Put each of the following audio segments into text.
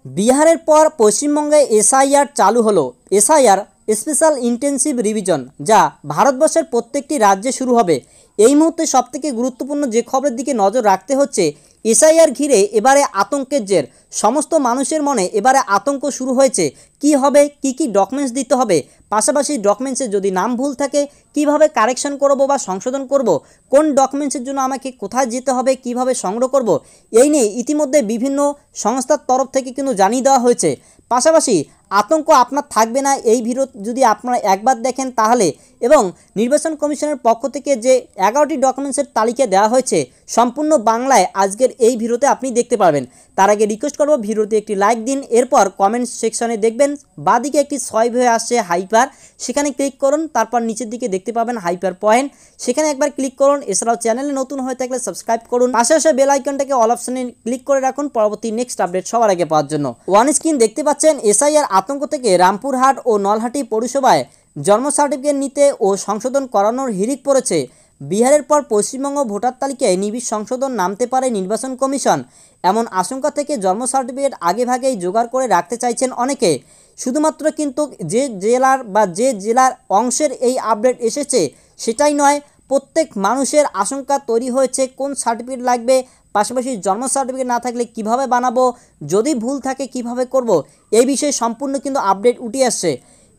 বিহারের পর পশ্চিমবঙ্গে এসআইআর চালু হলো। এসআইআর স্পেশাল ইন্টেন্সিভ রিভিশন, যা ভারতবর্ষের প্রত্যেকটি রাজ্যে শুরু হবে। এই মুহূর্তে সবথেকে গুরুত্বপূর্ণ যে খবরের দিকে নজর রাখতে হচ্ছে, এসআইআর ঘিরে এবারে আতঙ্কের জের। সমস্ত মানুষের মনে এবারে আতঙ্ক শুরু হয়েছে। কি হবে, কি ডকুমেন্টস দিতে হবে, পাশাপাশি ডকুমেন্টসে যদি নাম ভুল থাকে কিভাবে কারেকশন করব বা সংশোধন করব, কোন ডকুমেন্টসের জন্য আমাকে কোথায় যেতে হবে, কিভাবে সংগ্রহ করব, এই নিয়ে ইতিমধ্যে বিভিন্ন সংস্থার তরফ থেকে কিন্তু জানিয়ে দেওয়া হয়েছে। পাশাপাশি আতঙ্ক আপনার থাকবে না এই ভিডিও যদি আপনারা একবার দেখেন তাহলে। এবং নির্বাচন কমিশনের পক্ষ থেকে যে 11টি ডকুমেন্টসের তালিকা দেওয়া হয়েছে সম্পূর্ণ বাংলায় আজকের এই ভিডিওতে আপনি দেখতে পারবেন। তার আগে রিকোয়েস্ট করব ভিডিওতে একটি লাইক দিন, এরপর কমেন্ট সেকশনে দেখবেন বাঁদিকে একটি সোয়াইপ হয়ে আসছে হাইপার, সেখানে ক্লিক করুন। তারপর নিচের দিকে দেখতে পাবেন হাইপার পয়েন্ট, সেখানে একবার ক্লিক করুন। এছাড়াও চ্যানেলে নতুন হয়ে থাকলে সাবস্ক্রাইব করুন, পাশে আসে বেল আইকনটাকে অল অপশনে ক্লিক করে রাখুন পরবর্তী নেক্সট আপডেট সবার আগে পাওয়ার জন্য। ওয়ান স্ক্রিন দেখতে পাচ্ছেন এসআইআর আতঙ্ক থেকে রামপুরহাট ও নলহাটি পৌরসভায় জন্ম সার্টিফিকেট নিতে ও সংশোধন করানোর হিড়িক পড়েছে। বিহারের পর পশ্চিমবঙ্গ ভোটার তালিকায় নিবিড় সংশোধন নামতে পারে নির্বাচন কমিশন। এমন আশঙ্কা থেকে জন্ম সার্টিফিকেট আগেভাগেই জোগাড় করে রাখতে চাইছেন অনেকে। শুধুমাত্র কিন্তু যে জেলার অংশের এই আপডেট এসেছে সেটাই নয়, প্রত্যেক মানুষের আশঙ্কা তৈরি হয়েছে কোন সার্টিফিকেট লাগবে, পাশাপাশি জন্ম সার্টিফিকেট না থাকলে কিভাবে বানাবো, যদি ভুল থাকে কিভাবে করব, এই বিষয়ে সম্পূর্ণ কিন্তু আপডেট উঠে আসছে।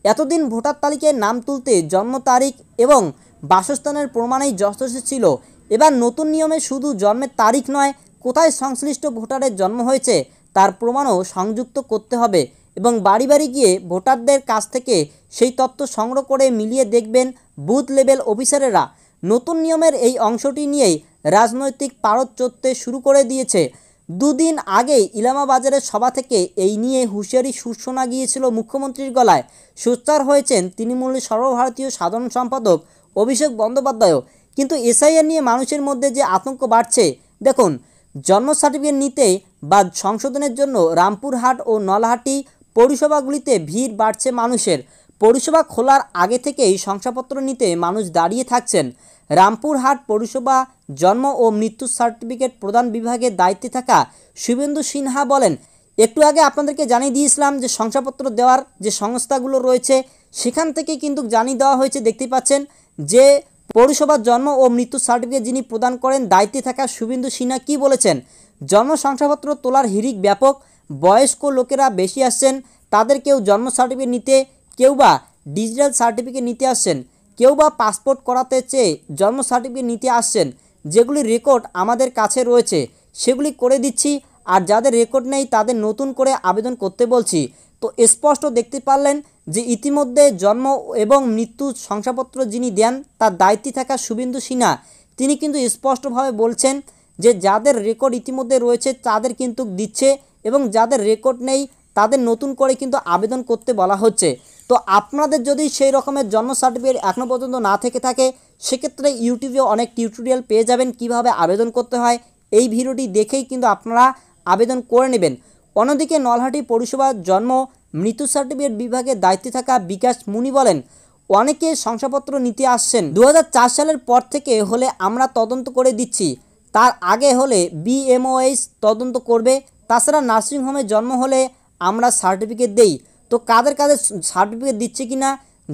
এতদিন ভোটার তালিকায় নাম তুলতে জন্ম তারিখ এবং বাসস্থানের প্রমাণেই যথেষ্ট ছিল। এবার নতুন নিয়মে শুধু জন্মের তারিখ নয়, কোথায় সংশ্লিষ্ট ভোটারের জন্ম হয়েছে তার প্রমাণও সংযুক্ত করতে হবে এবং বাড়ি বাড়ি গিয়ে ভোটারদের কাছ থেকে সেই তথ্য সংগ্রহ করে মিলিয়ে দেখবেন বুথ লেভেল অফিসারেরা। নতুন নিয়মের এই অংশটি নিয়েই রাজনৈতিক পারদ চড়তে শুরু করে দিয়েছে। দুদিন আগেই ইলামাবাজারের সভা থেকে এই নিয়ে হুঁশিয়ারি সুর শোনা গিয়েছিল মুখ্যমন্ত্রীর গলায়। সোচ্চার হয়েছেন তৃণমূলের সর্বভারতীয় সাধারণ সম্পাদক অভিষেক বন্দ্যোপাধ্যায়ও। কিন্তু এসআইআর নিয়ে মানুষের মধ্যে যে আতঙ্ক বাড়ছে, দেখুন, জন্ম সার্টিফিকেট নিতে বা সংশোধনের জন্য রামপুরহাট ও নলহাটি পৌরসভাগুলিতে ভিড় বাড়ছে মানুষের। পৌরসভা খোলার আগে থেকেই শংসাপত্র নিতে মানুষ দাঁড়িয়ে থাকছেন। রামপুরহাট পৌরসভা জন্ম ও মৃত্যু সার্টিফিকেট প্রদান বিভাগের দায়িত্বে থাকা শুভেন্দু সিনহা বলেন, একটু আগে আপনাদেরকে জানিয়ে দিয়েছিলাম যে শংসাপত্র দেওয়ার যে সংস্থাগুলো রয়েছে সেখান থেকে কিন্তু জানিয়ে দেওয়া হয়েছে। দেখতে পাচ্ছেন যে পৌরসভার জন্ম ও মৃত্যু সার্টিফিকেট যিনি প্রদান করেন দায়িত্বে থাকা শুভেন্দু সিনহা কী বলেছেন, জন্ম শংসাপত্র তোলার হিড়িক ব্যাপক, বয়স্ক লোকেরা বেশি আসছেন, তাদের কেউ জন্ম সার্টিফিকেট নিতে, কেউ বা ডিজিটাল সার্টিফিকেট নিতে আসছেন, কেউ বা পাসপোর্ট করাতে চেয়ে জন্ম সার্টিফিকেট নিতে আসছেন। যেগুলি রেকর্ড আমাদের কাছে রয়েছে সেগুলি করে দিচ্ছি, আর যাদের রেকর্ড নেই তাদের নতুন করে আবেদন করতে বলছি। তো স্পষ্ট দেখতে পারলেন যে ইতিমধ্যে জন্ম এবং মৃত্যু শংসাপত্র যিনি দেন তার দায়িত্বে থাকা শুভেন্দু সিনহা তিনি কিন্তু স্পষ্টভাবে বলছেন যে যাদের রেকর্ড ইতিমধ্যে রয়েছে তাদের কিন্তু দিচ্ছে এবং যাদের রেকর্ড নেই তাদের নতুন করে কিন্তু আবেদন করতে বলা হচ্ছে। তো আপনাদের যদি সেই রকমের জন্ম সার্টিফিকেট এখনও পর্যন্ত না থেকে থাকে সেক্ষেত্রে ইউটিউবে অনেক টিউটোরিয়াল পেয়ে যাবেন কিভাবে আবেদন করতে হয়। এই ভিডিওটি দেখেই কিন্তু আপনারা আবেদন করে নেবেন। অন্যদিকে নলহাটি পৌরসভার জন্ম মৃত্যু সার্টিফিকেট বিভাগের দায়িত্বে থাকা বিকাশ মুনি বলেন, অনেকে শংসাপত্র নিতে আসছেন 2004 সালের পর থেকে হলে আমরা তদন্ত করে দিচ্ছি, তার আগে হলে বিএমওএইচ তদন্ত করবে। তাছাড়া নার্সিংহোমে জন্ম হলে আমরা সার্টিফিকেট দেই। তো কাদের সার্টিফিকেট দিচ্ছে কি না,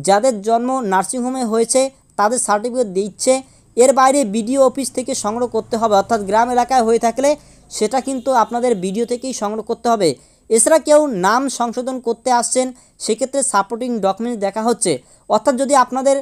যাদের জন্ম নার্সিংহোমে হয়েছে তাদের সার্টিফিকেট দিচ্ছে। এর বাইরে বিডিও অফিস থেকে সংগ্রহ করতে হবে, অর্থাৎ গ্রাম এলাকায় হয়ে থাকলে সেটা কিন্তু আপনাদের বিডিও থেকেই সংগ্রহ করতে হবে। এছাড়া কেউ নাম সংশোধন করতে আসছেন সেক্ষেত্রে সাপোর্টিং ডকুমেন্টস দেখা হচ্ছে, অর্থাৎ যদি আপনাদের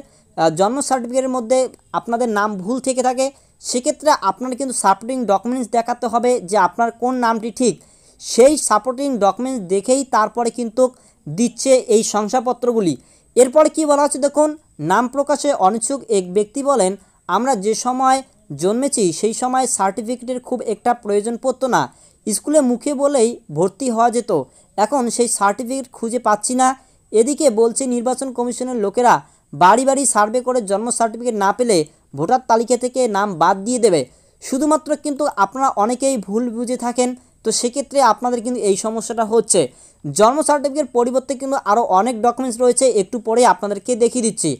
জন্ম সার্টিফিকেটের মধ্যে আপনাদের নাম ভুল থেকে থাকে সেক্ষেত্রে আপনার কিন্তু সাপোর্টিং ডকুমেন্টস দেখাতে হবে যে আপনার কোন নামটি ঠিক। সেই সাপোর্টিং ডকুমেন্টস দেখেই তারপরে কিন্তু দিচ্ছে এই শংসাপত্রগুলি। এরপরে কি বলা হচ্ছে দেখুন, নাম প্রকাশে অনিচ্ছুক এক ব্যক্তি বলেন, আমরা যে সময় জন্মেছি সেই সময় সার্টিফিকেটের খুব একটা প্রয়োজন পড়তো না, স্কুলে মুখে বলেই ভর্তি হওয়া যেত, এখন সেই সার্টিফিকেট খুঁজে পাচ্ছি না। এদিকে বলছে নির্বাচন কমিশনের লোকেরা বাড়ি বাড়ি সার্ভে করে জন্ম সার্টিফিকেট না পেলে ভোটার তালিকা থেকে নাম বাদ দিয়ে দেবে। শুধুমাত্র কিন্তু আপনারা অনেকেই ভুল বুঝে থাকেন, তো সেক্ষেত্রে আপনাদের কিন্তু এই সমস্যাটা হচ্ছে। জন্ম সার্টিফিকেট পরিবর্তে কিন্তু আরও অনেক ডকুমেন্টস রয়েছে, একটু পরে আপনাদেরকে দেখিয়ে দিচ্ছি।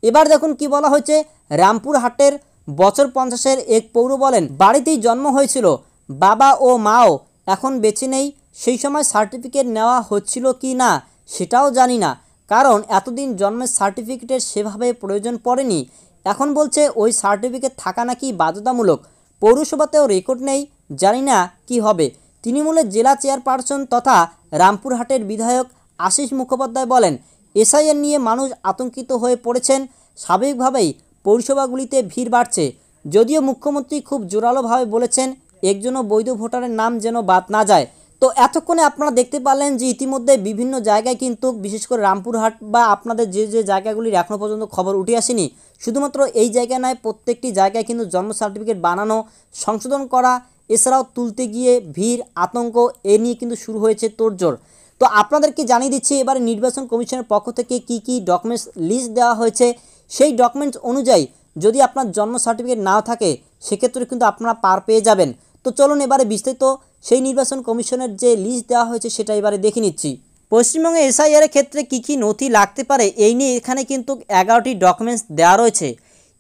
এবার দেখুন কি বলা হয়েছে, রামপুরহাটের বছর 50-এর এক পৌর বলেন, বাড়িতেই জন্ম হয়েছিল, বাবা ও মাও এখন বেঁচে নেই, সেই সময় সার্টিফিকেট নেওয়া হচ্ছিল কি না সেটাও জানি না, কারণ এতদিন জন্মের সার্টিফিকেটের সেভাবে প্রয়োজন পড়েনি। এখন বলছে ওই সার্টিফিকেট থাকা নাকি বাধ্যতামূলক। পৌরসভাতেও রেকর্ড নেই, জানি না কি হবে। তৃণমূলের জেলা চেয়ারপারসন তথা রামপুরহাটের বিধায়ক আশিস মুখোপাধ্যায় বলেন, এসআইআর নিয়ে মানুষ আতঙ্কিত হয়ে পড়েছেন। স্বাভাবিকভাবেই পৌরসভাগুলিতে ভিড় বাড়ছে। যদিও মুখ্যমন্ত্রী খুব জোরালোভাবে বলেছেন একজনও বৈধ ভোটারের নাম যেন বাদ না যায়। তো এতক্ষণে আপনারা দেখতে পারলেন যে ইতিমধ্যে বিভিন্ন জায়গায় কিন্তু বিশেষ করে রামপুরহাট বা আপনাদের যে যে জায়গাগুলির এখনও পর্যন্ত খবর উঠে আসেনি, শুধুমাত্র এই জায়গায় নয়, প্রত্যেকটি জায়গায় কিন্তু জন্ম সার্টিফিকেট বানানো, সংশোধন করা, এছাড়াও তুলতে গিয়ে ভিড়, আতঙ্ক এ নিয়ে কিন্তু শুরু হয়েছে তোড়জোড়। তো আপনাদেরকে জানিয়ে দিচ্ছি এবারে নির্বাচন কমিশনের পক্ষ থেকে কি কি ডকুমেন্টস লিস্ট দেওয়া হয়েছে। সেই ডকুমেন্টস অনুযায়ী যদি আপনার জন্ম সার্টিফিকেট নাও থাকে সেক্ষেত্রে কিন্তু আপনারা পার পেয়ে যাবেন। তো চলুন এবারে বিস্তারিত সেই নির্বাচন কমিশনের যে লিস্ট দেওয়া হয়েছে সেটা এবারে দেখে নিচ্ছি। পশ্চিমবঙ্গে এসআইআরের ক্ষেত্রে কী কী নথি লাগতে পারে এই নিয়ে এখানে কিন্তু 11টি ডকুমেন্টস দেওয়া রয়েছে।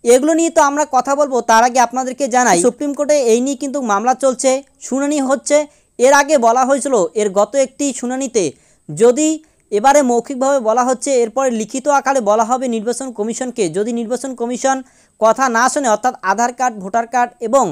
এগুলো নিয়ে তো আমরা কথা বলবো, তার আগে আপনাদেরকে জানাই সুপ্রিম কোর্টে এই নিয়ে কিন্তু মামলা চলছে, শুনানি হচ্ছে। এর আগে বলা হয়েছিল এর গত একটি শুনানিতে যদি এবারে মৌখিকভাবে বলা হচ্ছে, এরপরে লিখিত আকারে বলা হবে নির্বাচন কমিশনকে। যদি নির্বাচন কমিশন কথা না শোনে, অর্থাৎ আধার কার্ড, ভোটার কার্ড এবং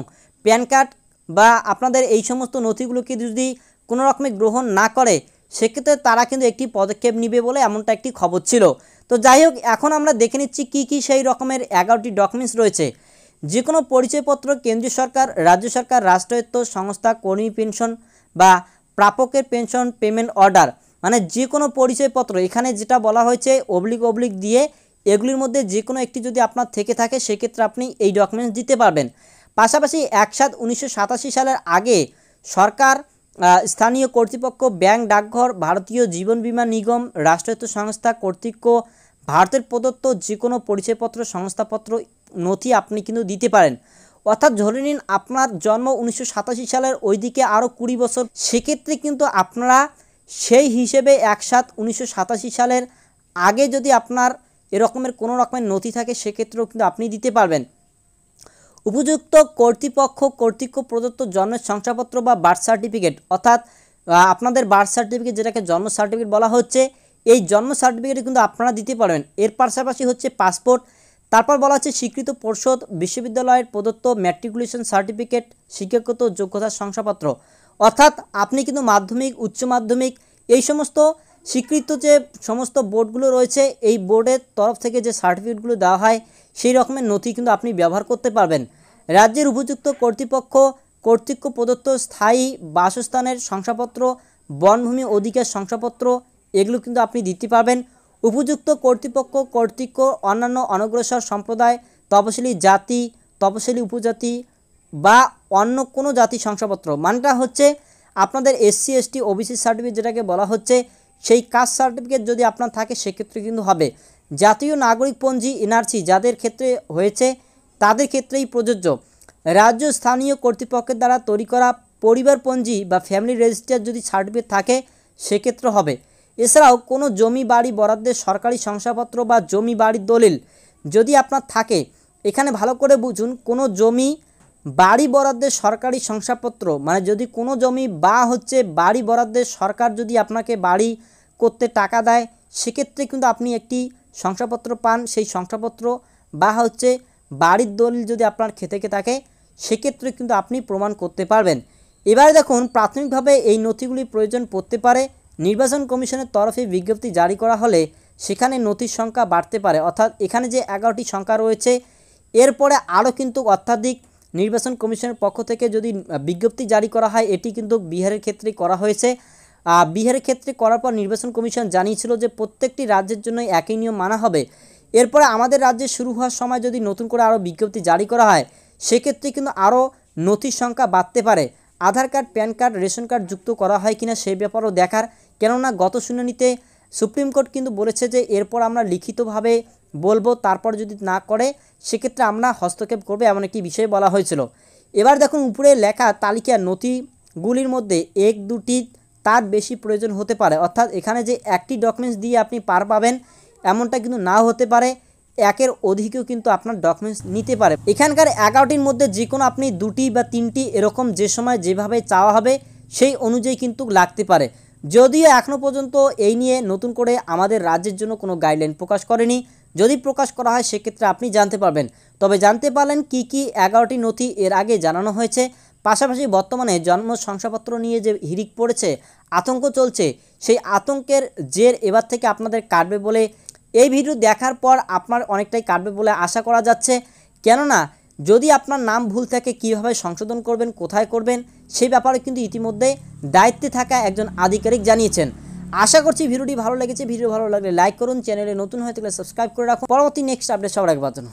প্যান কার্ড বা আপনাদের এই সমস্ত নথিগুলোকে যদি কোনো রকমের গ্রহণ না করে, সেক্ষেত্রে তারা কিন্তু একটি পদক্ষেপ নেবে বলে এমনটা একটি খবর ছিল। তো যাই হোক, এখন আমরা দেখে নিচ্ছি কী কী সেই রকমের 11টি ডকুমেন্টস রয়েছে। যে কোনো পরিচয়পত্র কেন্দ্রীয় সরকার, রাজ্য সরকার, রাষ্ট্রায়ত্ত সংস্থা, কর্মী পেনশন বা প্রাপকের পেনশন পেমেন্ট অর্ডার, মানে যে কোনো পরিচয়পত্র, এখানে যেটা বলা হয়েছে অবলিক দিয়ে এগুলির মধ্যে যে কোনো একটি যদি আপনার থেকে থাকে সেক্ষেত্রে আপনি এই ডকুমেন্টস দিতে পারবেন। পাশাপাশি 1/7/1987 সালের আগে সরকার, স্থানীয় কর্তৃপক্ষ, ব্যাংক, ডাকঘর, ভারতীয় জীবন বীমা নিগম, রাষ্ট্রায়ত্ত সংস্থা কর্তৃক ভারতের প্রদত্ত যে কোনো পরিচয়পত্র, সংস্থাপত্র, নথি আপনি কিন্তু দিতে পারেন। অর্থাৎ ধরে নিন আপনার জন্ম 1987 সালের ওইদিকে আরও 20 বছর, সেক্ষেত্রে কিন্তু আপনারা সেই হিসেবে 1/7/1987 সালের আগে যদি আপনার এরকমের কোনো রকমের নথি থাকে সেক্ষেত্রেও কিন্তু আপনি দিতে পারবেন। উপযুক্ত কর্তৃপক্ষ কর্তৃক প্রদত্ত জন্মের শংসাপত্র বা বার্থ সার্টিফিকেট, অর্থাৎ আপনাদের বার্থ সার্টিফিকেট যেটাকে জন্ম সার্টিফিকেট বলা হচ্ছে, এই জন্ম সার্টিফিকেট কিন্তু আপনারা দিতে পারবেন। এর পাশাপাশি হচ্ছে পাসপোর্ট, তারপর বলা হচ্ছে স্বীকৃত পর্ষদ বিশ্ববিদ্যালয়ের প্রদত্ত ম্যাট্রিকুলেশন সার্টিফিকেট, শিক্ষাগত যোগ্যতার শংসাপত্র, অর্থাৎ আপনি কিন্তু মাধ্যমিক, উচ্চ মাধ্যমিক এই সমস্ত স্বীকৃত যে সমস্ত বোর্ডগুলো রয়েছে, এই বোর্ডের তরফ থেকে যে সার্টিফিকেটগুলো দেওয়া হয় সেই রকমের নথি কিন্তু আপনি ব্যবহার করতে পারবেন। রাজ্যের উপযুক্ত কর্তৃপক্ষ কর্তৃক প্রদত্ত স্থায়ী বাসস্থানের শংসাপত্র, বনভূমি অধিকার শংসাপত্র, এগুলো কিন্তু আপনি দিতে পারবেন। উপযুক্ত কর্তৃপক্ষ কর্তৃক অন্যান্য অনগ্রসর সম্প্রদায়, তপশিলি জাতি, তপশিলি উপজাতি বা অন্য কোনো জাতি শংসাপত্র, মানটা হচ্ছে আপনাদের SC ST OBC সার্টিফিকেট যেটাকে বলা হচ্ছে, সেই কাস্ট সার্টিফিকেট যদি আপনার থাকে সেক্ষেত্রে কিন্তু হবে। জাতীয় নাগরিকপঞ্জি NRC যাদের ক্ষেত্রে হয়েছে তাদের ক্ষেত্রেই প্রযোজ্য। রাজ্য স্থানীয় কর্তৃপক্ষের দ্বারা তৈরি করা পরিবারপঞ্জি বা ফ্যামিলি রেজিস্টার যদি সার্টিফিকেট থাকে সেক্ষেত্রে হবে। এছাড়াও কোনো জমি বাড়ি বরাদ্দের সরকারি শংসাপত্র বা জমি বাড়ির দলিল যদি আপনার থাকে, এখানে ভালো করে বুঝুন, কোনো জমি বাড়ি বরাদ্দের সরকারি শংসাপত্র, মানে যদি কোনো জমি বা হচ্ছে বাড়ি বরাদ্দের সরকার যদি আপনাকে বাড়ি করতে টাকা দেয় সেক্ষেত্রে কিন্তু আপনি একটি শংসাপত্র পান। সেই শংসাপত্র বা হচ্ছে বাড়ির দলিল যদি আপনার থেকে থাকে সেক্ষেত্রে কিন্তু আপনি প্রমাণ করতে পারবেন। এবারে দেখুন, প্রাথমিকভাবে এই নথিগুলি প্রয়োজন পড়তে পারে। নির্বাচন কমিশনের তরফে বিজ্ঞপ্তি জারি করা হলে সেখানে নথির সংখ্যা বাড়তে পারে, অর্থাৎ এখানে যে 11টি সংখ্যা রয়েছে এরপরে আরও কিন্তু অত্যাধিক নির্বাচন কমিশনের পক্ষ থেকে যদি বিজ্ঞপ্তি জারি করা হয়, এটি কিন্তু বিহারের ক্ষেত্রে করা হয়েছে। বিহারের ক্ষেত্রে করার পর নির্বাচন কমিশন জানিয়েছিল যে প্রত্যেকটি রাজ্যের জন্য একই নিয়ম মানা হবে। এরপরে আমাদের রাজ্যে শুরু হওয়ার সময় যদি নতুন করে আরও বিজ্ঞপ্তি জারি করা হয় সেক্ষেত্রে কিন্তু আরও নথির সংখ্যা বাড়তে পারে। Aadhaar card, PAN card, ration card যুক্ত করা হয় কিনা সেই ব্যাপারেও দেখার, কেননা গত শুনানিতে সুপ্রিম কোর্ট কিন্তু বলেছে যে এরপর আমরা লিখিতভাবে বলবো, তারপর যদি না করে সেক্ষেত্রে আমরা হস্তক্ষেপ করবে, এমন একটি বিষয় বলা হয়েছিল। এবার দেখুন, উপরে লেখা তালিকার নথিগুলির মধ্যে 1-2টি তার বেশি প্রয়োজন হতে পারে, অর্থাৎ এখানে যে একটি ডকুমেন্টস দিয়ে আপনি পার পাবেন এমনটা কিন্তু নাও হতে পারে, একের অধিকও কিন্তু আপনার ডকুমেন্টস নিতে পারে। এখানকার 11টির মধ্যে যে কোনো আপনি 2টি বা 3টি এরকম যে সময় যেভাবে চাওয়া হবে সেই অনুযায়ী কিন্তু লাগতে পারে। যদিও এখনও পর্যন্ত এই নিয়ে নতুন করে আমাদের রাজ্যের জন্য কোনো গাইডলাইন প্রকাশ করেনি। যদি প্রকাশ করা হয় সেক্ষেত্রে আপনি জানতে পারবেন। তবে জানতে পারলেন কি কি 11টি নথি এর আগে জানানো হয়েছে। পাশাপাশি বর্তমানে জন্ম শংসাপত্র নিয়ে যে হিড়িক পড়েছে, আতঙ্ক চলছে, সেই আতঙ্কের জের এবার থেকে আপনাদের কাটবে বলে এই ভিডিও দেখার পর আপনার অনেকটাই কাটবে বলে আশা করা যাচ্ছে। কেননা যদি আপনার নাম ভুল থাকে কীভাবে সংশোধন করবেন, কোথায় করবেন, সেই ব্যাপারে কিন্তু ইতিমধ্যে দায়িত্বে থাকা একজন আধিকারিক জানিয়েছেন। আশা করছি ভিডিওটি ভালো লেগেছে। ভিডিও ভালো লাগলে লাইক করুন, চ্যানেলে নতুন হয়ে থাকলে সাবস্ক্রাইব করে রাখুন পরবর্তী নেক্সট আপডেট সবার আগে পাওয়ার জন্য।